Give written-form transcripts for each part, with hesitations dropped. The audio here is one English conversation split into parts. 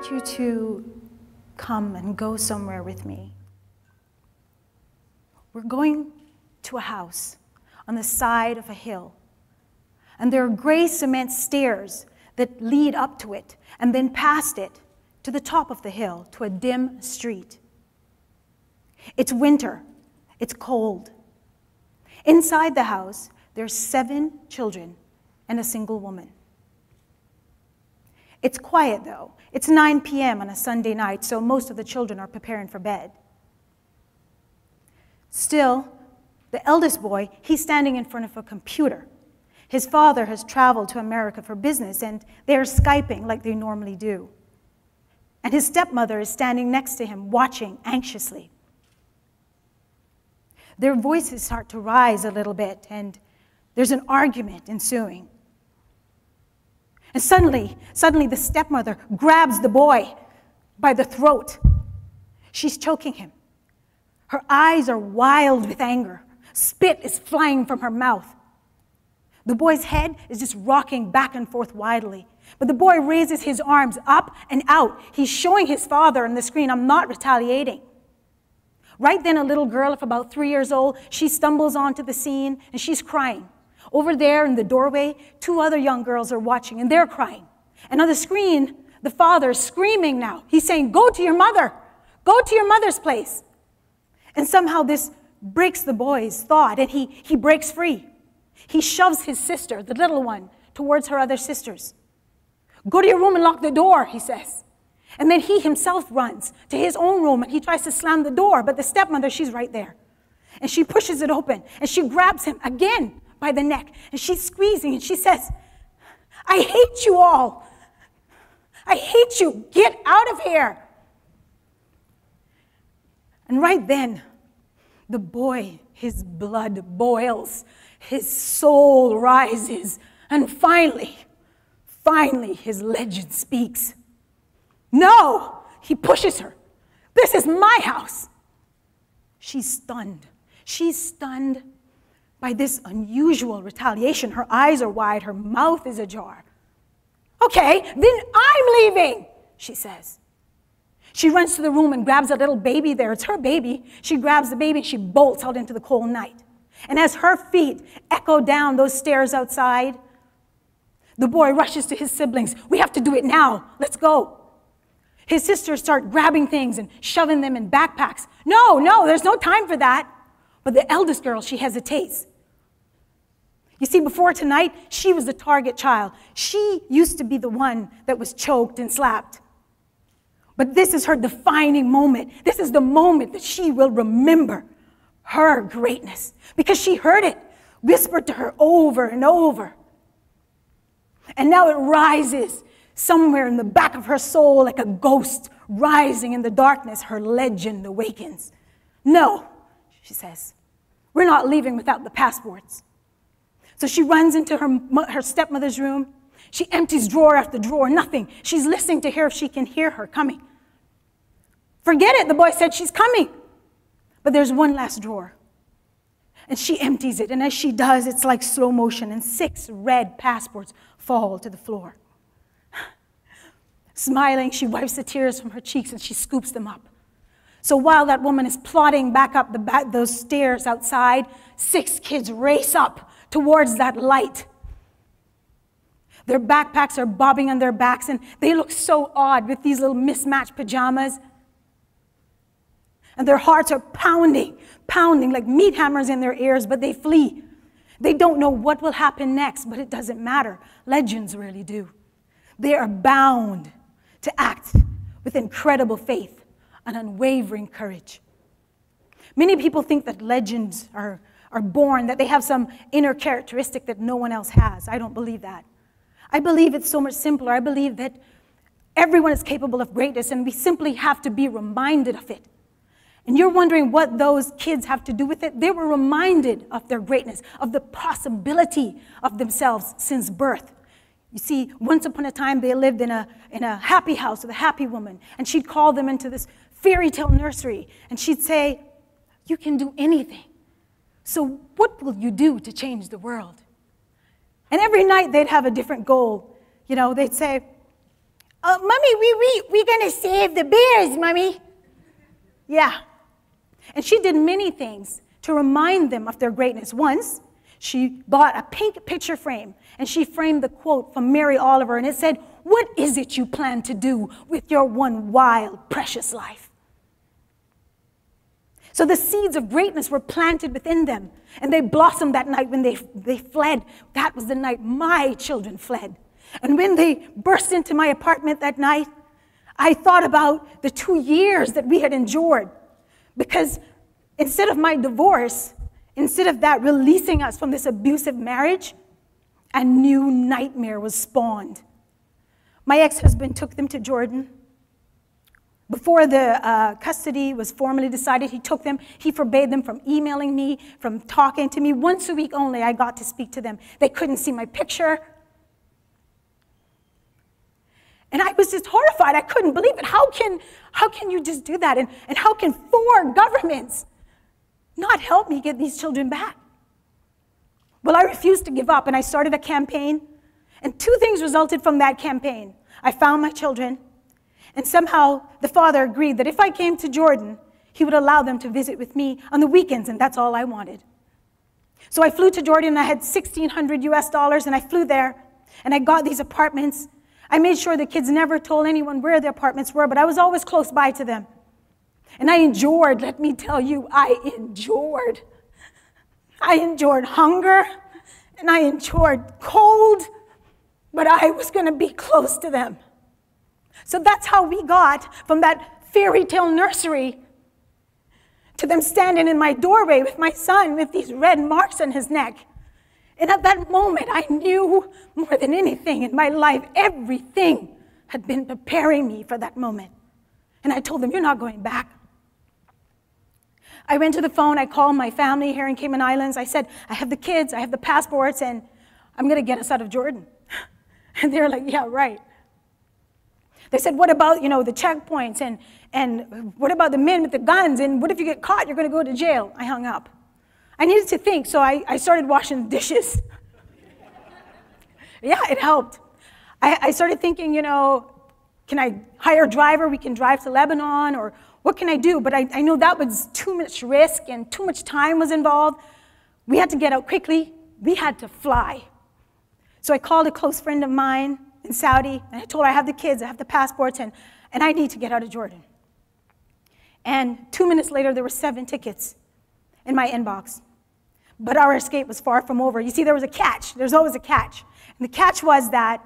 want you to come and go somewhere with me. We're going to a house on the side of a hill. And there are gray cement stairs that lead up to it and then past it to the top of the hill to a dim street. It's winter. It's cold. Inside the house, there's 7 children and a single woman. It's quiet, though. It's 9 p.m. on a Sunday night, so most of the children are preparing for bed. Still, the eldest boy, he's standing in front of a computer. His father has traveled to America for business, and they're Skyping like they normally do. And his stepmother is standing next to him, watching anxiously. Their voices start to rise a little bit, and there's an argument ensuing. And suddenly the stepmother grabs the boy by the throat. She's choking him. Her eyes are wild with anger. Spit is flying from her mouth. The boy's head is just rocking back and forth wildly. But the boy raises his arms up and out. He's showing his father on the screen, I'm not retaliating. Right then, a little girl of about 3 years old, she stumbles onto the scene and she's crying. Over there in the doorway, 2 other young girls are watching and they're crying. And on the screen, the father is screaming now. He's saying, go to your mother. Go to your mother's place. And somehow this breaks the boy's thought and he breaks free. He shoves his sister, the little one, towards her other sisters. Go to your room and lock the door, he says. And then he himself runs to his own room and he tries to slam the door, but the stepmother, she's right there. And she pushes it open and she grabs him again by the neck and she's squeezing and she says, I hate you all. I hate you. Get out of here. And right then, the boy, his blood boils, his soul rises, and finally, his legend speaks. No, he pushes her. This is my house. She's stunned. She's stunned by this unusual retaliation. Her eyes are wide, her mouth is ajar. Okay, then I'm leaving, she says. She runs to the room and grabs a little baby there. It's her baby. She grabs the baby and she bolts out into the cold night. And as her feet echo down those stairs outside, the boy rushes to his siblings. We have to do it now. Let's go. His sisters start grabbing things and shoving them in backpacks. No, there's no time for that. But the eldest girl, she hesitates. You see, before tonight, she was the target child. She used to be the one that was choked and slapped. But this is her defining moment. This is the moment that she will remember her greatness because she heard it whispered to her over and over. And now it rises somewhere in the back of her soul like a ghost rising in the darkness. Her legend awakens. No, she says, we're not leaving without the passports. So she runs into her stepmother's room. She empties drawer after drawer, nothing. She's listening to hear if she can hear her coming. Forget it, the boy said, she's coming. But there's one last drawer. And she empties it, and as she does, it's like slow motion, and 6 red passports fall to the floor. Smiling, she wipes the tears from her cheeks, and she scoops them up. So while that woman is plodding back up those stairs outside, 6 kids race up towards that light. Their backpacks are bobbing on their backs, and they look so odd with these little mismatched pajamas. And their hearts are pounding like meat hammers in their ears, but they flee. They don't know what will happen next, but it doesn't matter. Legends really do. They are bound to act with incredible faith and unwavering courage. Many people think that legends are born, that they have some inner characteristic that no one else has. I don't believe that. I believe it's so much simpler. I believe that everyone is capable of greatness, and we simply have to be reminded of it. And you're wondering what those kids have to do with it? They were reminded of their greatness, of the possibility of themselves since birth. You see, once upon a time, they lived in a happy house with a happy woman, and she'd call them into this fairy tale nursery, and she'd say, you can do anything. So what will you do to change the world? And every night, they'd have a different goal. You know, they'd say, Mommy, we're going to save the bears, Mommy. Yeah. And she did many things to remind them of their greatness. Once, she bought a pink picture frame, and she framed the quote from Mary Oliver, and it said, "What is it you plan to do with your one wild, precious life?" So the seeds of greatness were planted within them, and they blossomed that night when they fled. That was the night my children fled. And when they burst into my apartment that night, I thought about the 2 years that we had endured. Because instead of my divorce, instead of that releasing us from this abusive marriage, a new nightmare was spawned. My ex-husband took them to Jordan. Before the custody was formally decided, he took them. He forbade them from emailing me, from talking to me. Once a week only, I got to speak to them. They couldn't see my picture. And I was just horrified. I couldn't believe it. How can you just do that? And how can 4 governments not help me get these children back? Well, I refused to give up, and I started a campaign. And 2 things resulted from that campaign. I found my children, and somehow the father agreed that if I came to Jordan, he would allow them to visit with me on the weekends, and that's all I wanted. So I flew to Jordan, and I had $1,600 US, and I flew there, and I got these apartments. I made sure the kids never told anyone where the apartments were, but I was always close by to them. And I endured, let me tell you, I endured. I endured hunger, and I endured cold, but I was going to be close to them. So that's how we got from that fairy tale nursery to them standing in my doorway with my son with these red marks on his neck. And at that moment, I knew more than anything in my life, everything had been preparing me for that moment. And I told them, "You're not going back." I went to the phone, I called my family here in Cayman Islands. I said, "I have the kids, I have the passports, and I'm going to get us out of Jordan." And they were like, "Yeah, right." They said, "What about, the checkpoints, and what about the men with the guns, and what if you get caught, you're going to go to jail?" I hung up. I needed to think, so I started washing dishes. Yeah, it helped. I started thinking, can I hire a driver? We can drive to Lebanon, or what can I do? But I know that was too much risk and too much time was involved. We had to get out quickly. We had to fly. So I called a close friend of mine in Saudi, and I told her I have the kids, I have the passports, and I need to get out of Jordan. And 2 minutes later, there were 7 tickets in my inbox. But our escape was far from over. You see, there was a catch. There's always a catch. And the catch was that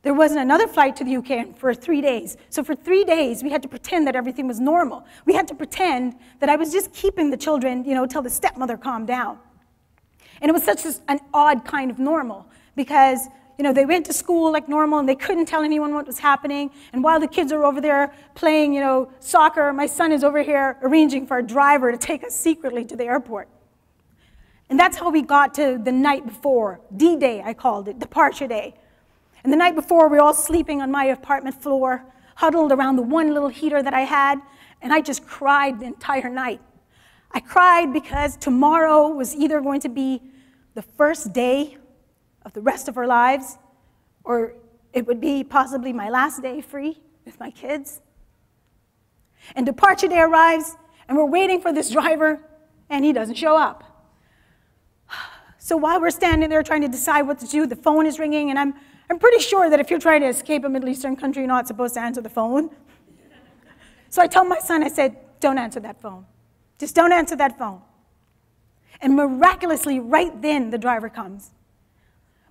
there wasn't another flight to the UK for 3 days. So for 3 days, we had to pretend that everything was normal. We had to pretend that I was just keeping the children, till the stepmother calmed down. And it was such an odd kind of normal because, they went to school like normal and they couldn't tell anyone what was happening. And while the kids are over there playing, soccer, my son is over here arranging for a driver to take us secretly to the airport. And that's how we got to the night before, D-Day I called it, departure day. And the night before, we were all sleeping on my apartment floor, huddled around the one little heater that I had, and I just cried the entire night. I cried because tomorrow was either going to be the first day of the rest of our lives, or it would be possibly my last day free with my kids. And departure day arrives, and we're waiting for this driver, and he doesn't show up. So while we're standing there trying to decide what to do, the phone is ringing, and I'm pretty sure that if you're trying to escape a Middle Eastern country, you're not supposed to answer the phone. So I told my son, I said, "Don't answer that phone. Just don't answer that phone." And miraculously, right then, the driver comes.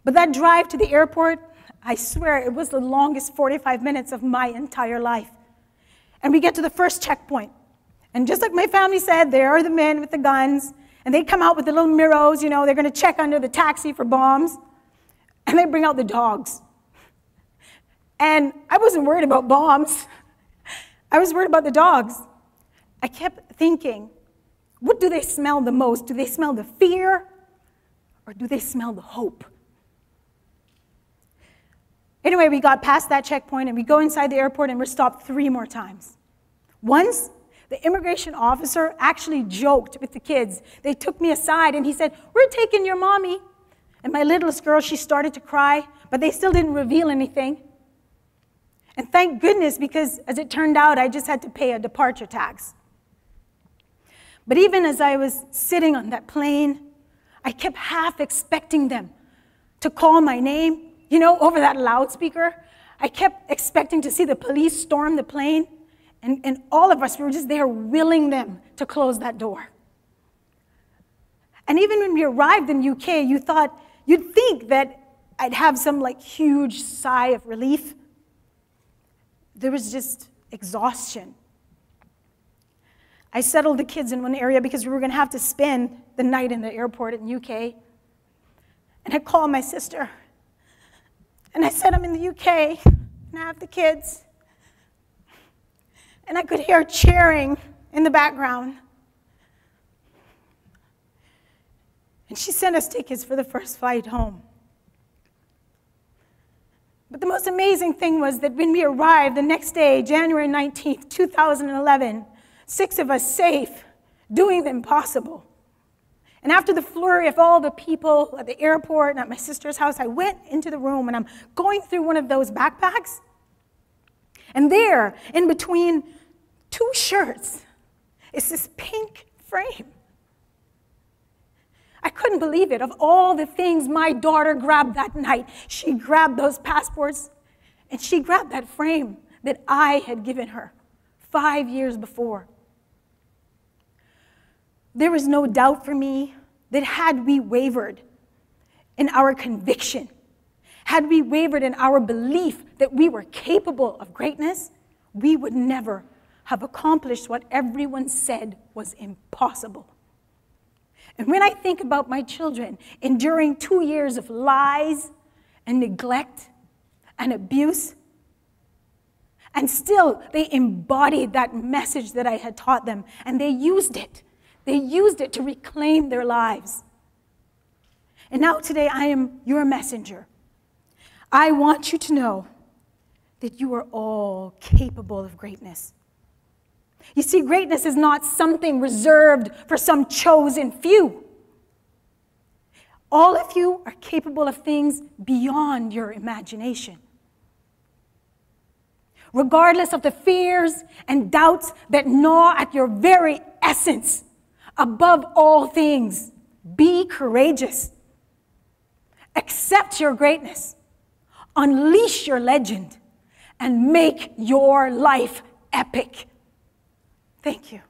But that drive to the airport, I swear, it was the longest 45 minutes of my entire life. And we get to the first checkpoint. And just like my family said, there are the men with the guns, and they come out with the little mirrors, they're going to check under the taxi for bombs. And they bring out the dogs. And I wasn't worried about bombs. I was worried about the dogs. I kept thinking, what do they smell the most? Do they smell the fear, or do they smell the hope? Anyway, we got past that checkpoint, and we go inside the airport, and we're stopped 3 more times. Once, the immigration officer actually joked with the kids. They took me aside, and he said, "We're taking your mommy." And my littlest girl, she started to cry, but they still didn't reveal anything. And thank goodness, because as it turned out, I just had to pay a departure tax. But even as I was sitting on that plane, I kept half expecting them to call my name, over that loudspeaker. I kept expecting to see the police storm the plane, and all of us, we were just there willing them to close that door. And even when we arrived in UK, you'd think that I'd have some huge sigh of relief. There was just exhaustion. I settled the kids in one area because we were going to have to spend the night in the airport in UK. And I called my sister. And I said, I'm in the UK, and I have the kids. And I could hear cheering in the background. And she sent us tickets for the first flight home. But the most amazing thing was that when we arrived the next day, January 19th, 2011, 6 of us safe, doing the impossible. And after the flurry of all the people at the airport and at my sister's house, I went into the room, and I'm going through one of those backpacks. And there, in between 2 shirts, is this pink frame. I couldn't believe it. Of all the things my daughter grabbed that night, she grabbed those passports, and she grabbed that frame that I had given her 5 years before. There was no doubt for me that had we wavered in our conviction, had we wavered in our belief that we were capable of greatness, we would never have accomplished what everyone said was impossible. And when I think about my children enduring 2 years of lies and neglect and abuse, and still they embodied that message that I had taught them, and they used it. They used it to reclaim their lives. And now today I am your messenger. I want you to know that you are all capable of greatness. You see, greatness is not something reserved for some chosen few. All of you are capable of things beyond your imagination. Regardless of the fears and doubts that gnaw at your very essence, above all things, be courageous. Accept your greatness. Unleash your legend and make your life epic. Thank you.